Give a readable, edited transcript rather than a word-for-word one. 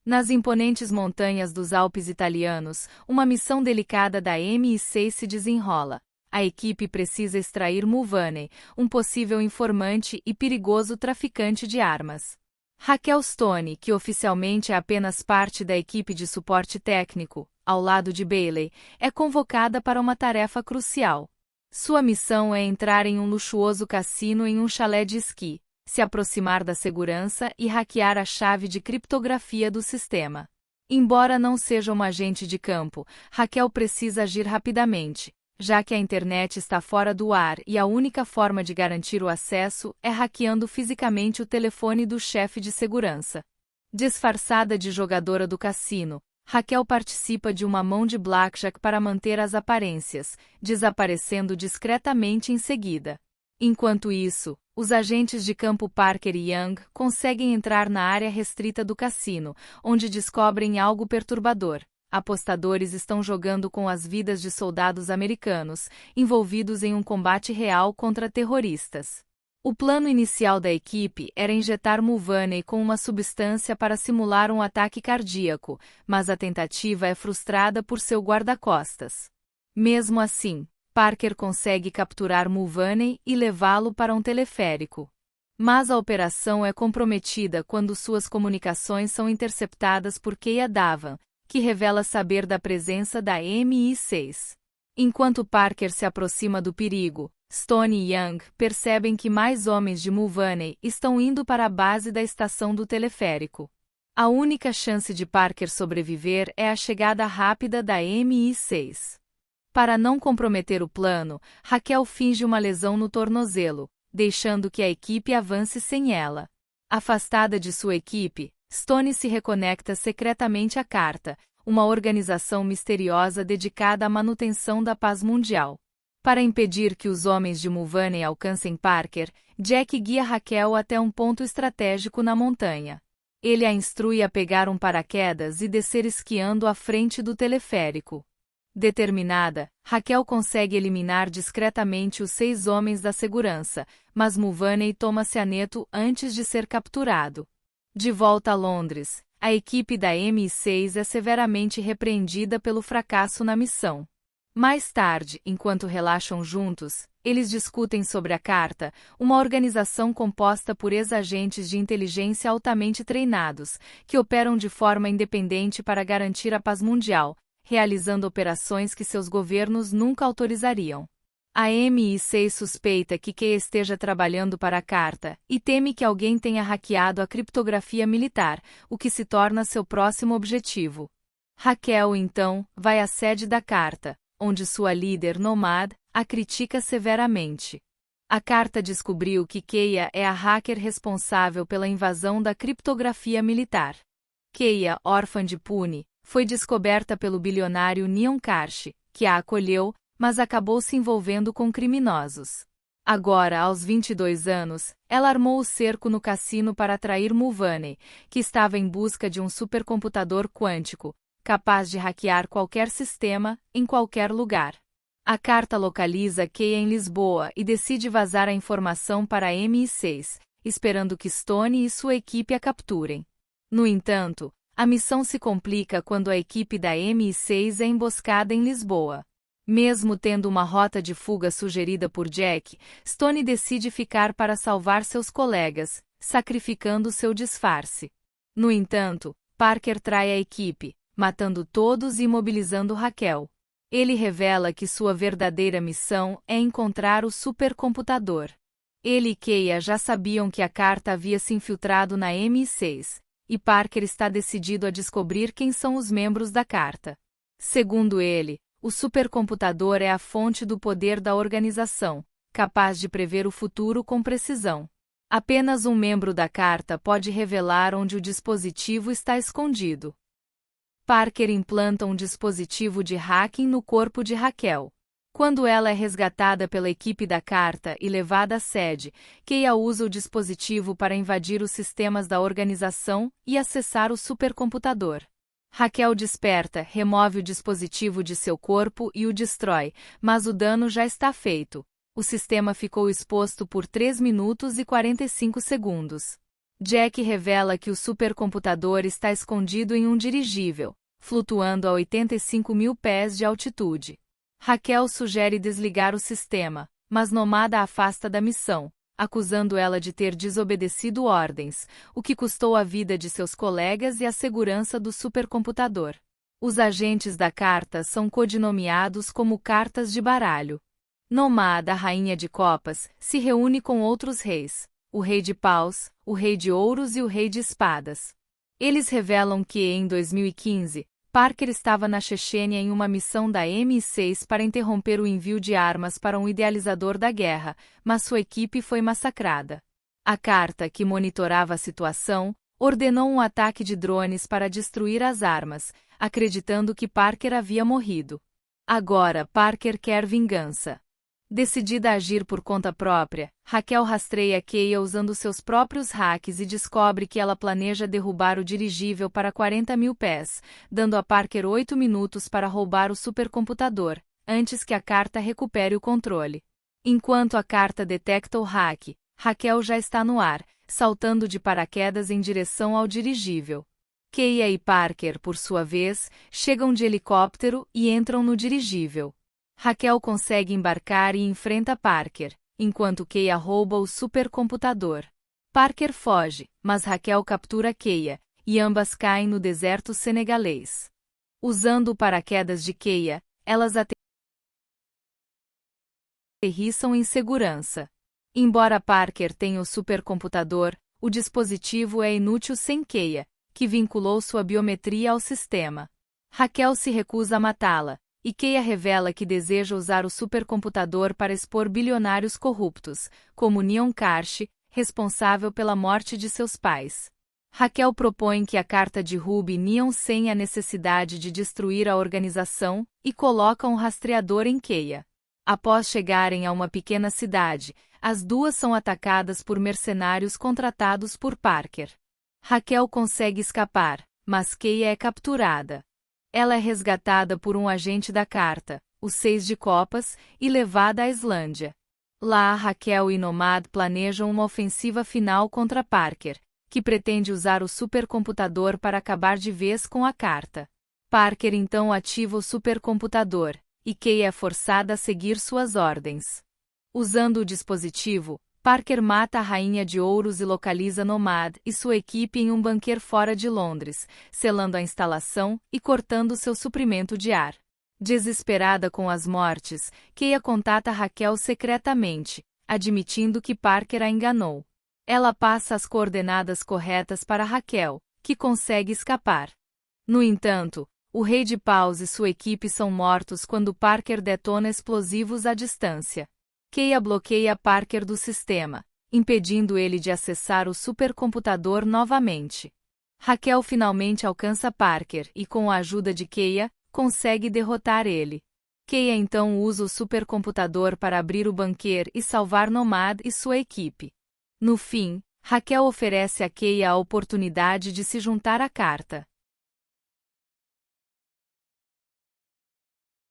Nas imponentes montanhas dos Alpes italianos, uma missão delicada da MI6 se desenrola. A equipe precisa extrair Mulvaney, um possível informante e perigoso traficante de armas. Raquel Stone, que oficialmente é apenas parte da equipe de suporte técnico, ao lado de Bailey, é convocada para uma tarefa crucial. Sua missão é entrar em um luxuoso cassino em um chalé de esqui, se aproximar da segurança e hackear a chave de criptografia do sistema. Embora não seja uma agente de campo, Raquel precisa agir rapidamente, já que a internet está fora do ar e a única forma de garantir o acesso é hackeando fisicamente o telefone do chefe de segurança. Disfarçada de jogadora do cassino, Raquel participa de uma mão de blackjack para manter as aparências, desaparecendo discretamente em seguida. Enquanto isso, os agentes de campo Parker e Young conseguem entrar na área restrita do cassino, onde descobrem algo perturbador. Apostadores estão jogando com as vidas de soldados americanos, envolvidos em um combate real contra terroristas. O plano inicial da equipe era injetar Mulvaney com uma substância para simular um ataque cardíaco, mas a tentativa é frustrada por seu guarda-costas. Mesmo assim, Parker consegue capturar Mulvaney e levá-lo para um teleférico. Mas a operação é comprometida quando suas comunicações são interceptadas por Keia Davan, que revela saber da presença da MI6. Enquanto Parker se aproxima do perigo, Stone e Young percebem que mais homens de Mulvaney estão indo para a base da estação do teleférico. A única chance de Parker sobreviver é a chegada rápida da MI6. Para não comprometer o plano, Raquel finge uma lesão no tornozelo, deixando que a equipe avance sem ela. Afastada de sua equipe, Stone se reconecta secretamente à Carta, uma organização misteriosa dedicada à manutenção da paz mundial. Para impedir que os homens de Mulvaney alcancem Parker, Jack guia Raquel até um ponto estratégico na montanha. Ele a instrui a pegar um paraquedas e descer esquiando à frente do teleférico. Determinada, Raquel consegue eliminar discretamente os 6 homens da segurança, mas Mulvaney toma cianeto antes de ser capturado. De volta a Londres, a equipe da MI6 é severamente repreendida pelo fracasso na missão. Mais tarde, enquanto relaxam juntos, eles discutem sobre a Carta, uma organização composta por ex-agentes de inteligência altamente treinados, que operam de forma independente para garantir a paz mundial, realizando operações que seus governos nunca autorizariam. A MI6 suspeita que Keia esteja trabalhando para a Carta e teme que alguém tenha hackeado a criptografia militar, o que se torna seu próximo objetivo. Raquel, então, vai à sede da Carta, onde sua líder Nomad a critica severamente. A Carta descobriu que Keia é a hacker responsável pela invasão da criptografia militar. Keia, órfã de Pune, foi descoberta pelo bilionário Neon Karsh, que a acolheu, mas acabou se envolvendo com criminosos. Agora, aos 22 anos, ela armou o cerco no cassino para atrair Mulvaney, que estava em busca de um supercomputador quântico, capaz de hackear qualquer sistema, em qualquer lugar. A Carta localiza Keia em Lisboa e decide vazar a informação para a MI6, esperando que Stone e sua equipe a capturem. No entanto, a missão se complica quando a equipe da MI6 é emboscada em Lisboa. Mesmo tendo uma rota de fuga sugerida por Jack, Stone decide ficar para salvar seus colegas, sacrificando seu disfarce. No entanto, Parker trai a equipe, matando todos e imobilizando Raquel. Ele revela que sua verdadeira missão é encontrar o supercomputador. Ele e Keia já sabiam que a Carta havia se infiltrado na MI6, e Parker está decidido a descobrir quem são os membros da Carta. Segundo ele, o supercomputador é a fonte do poder da organização, capaz de prever o futuro com precisão. Apenas um membro da Carta pode revelar onde o dispositivo está escondido. Parker implanta um dispositivo de hacking no corpo de Raquel. Quando ela é resgatada pela equipe da Carta e levada à sede, Keia usa o dispositivo para invadir os sistemas da organização e acessar o supercomputador. Raquel desperta, remove o dispositivo de seu corpo e o destrói, mas o dano já está feito. O sistema ficou exposto por 3 minutos e 45 segundos. Jack revela que o supercomputador está escondido em um dirigível, flutuando a 85 mil pés de altitude. Raquel sugere desligar o sistema, mas Nomad a afasta da missão, acusando ela de ter desobedecido ordens, o que custou a vida de seus colegas e a segurança do supercomputador. Os agentes da carta são codinomeados como cartas de baralho. Nomad, a rainha de copas, se reúne com outros reis, o rei de paus, o rei de ouros e o rei de espadas. Eles revelam que, em 2015, Parker estava na Chechênia em uma missão da MI6 para interromper o envio de armas para um idealizador da guerra, mas sua equipe foi massacrada. A carta, que monitorava a situação, ordenou um ataque de drones para destruir as armas, acreditando que Parker havia morrido. Agora Parker quer vingança. Decidida a agir por conta própria, Raquel rastreia Keia usando seus próprios hacks e descobre que ela planeja derrubar o dirigível para 40 mil pés, dando a Parker 8 minutos para roubar o supercomputador, antes que a carta recupere o controle. Enquanto a carta detecta o hack, Raquel já está no ar, saltando de paraquedas em direção ao dirigível. Keia e Parker, por sua vez, chegam de helicóptero e entram no dirigível. Raquel consegue embarcar e enfrenta Parker, enquanto Keia rouba o supercomputador. Parker foge, mas Raquel captura Keia, e ambas caem no deserto senegalês. Usando o paraquedas de Keia, elas aterrissam em segurança. Embora Parker tenha o supercomputador, o dispositivo é inútil sem Keia, que vinculou sua biometria ao sistema. Raquel se recusa a matá-la, e Keia revela que deseja usar o supercomputador para expor bilionários corruptos, como Neon Karsh, responsável pela morte de seus pais. Raquel propõe que a carta derrube Neon sem a necessidade de destruir a organização e coloca um rastreador em Keia. Após chegarem a uma pequena cidade, as duas são atacadas por mercenários contratados por Parker. Raquel consegue escapar, mas Keia é capturada. Ela é resgatada por um agente da carta, o Seis de Copas, e levada à Islândia. Lá, Raquel e Nomad planejam uma ofensiva final contra Parker, que pretende usar o supercomputador para acabar de vez com a carta. Parker então ativa o supercomputador, e Keia é forçada a seguir suas ordens. Usando o dispositivo, Parker mata a Rainha de Ouros e localiza Nomad e sua equipe em um bunker fora de Londres, selando a instalação e cortando seu suprimento de ar. Desesperada com as mortes, Keia contata Raquel secretamente, admitindo que Parker a enganou. Ela passa as coordenadas corretas para Raquel, que consegue escapar. No entanto, o Rei de Paus e sua equipe são mortos quando Parker detona explosivos à distância. Keia bloqueia Parker do sistema, impedindo ele de acessar o supercomputador novamente. Raquel finalmente alcança Parker e, com a ajuda de Keia, consegue derrotar ele. Keia então usa o supercomputador para abrir o bunker e salvar Nomad e sua equipe. No fim, Raquel oferece a Keia a oportunidade de se juntar à carta.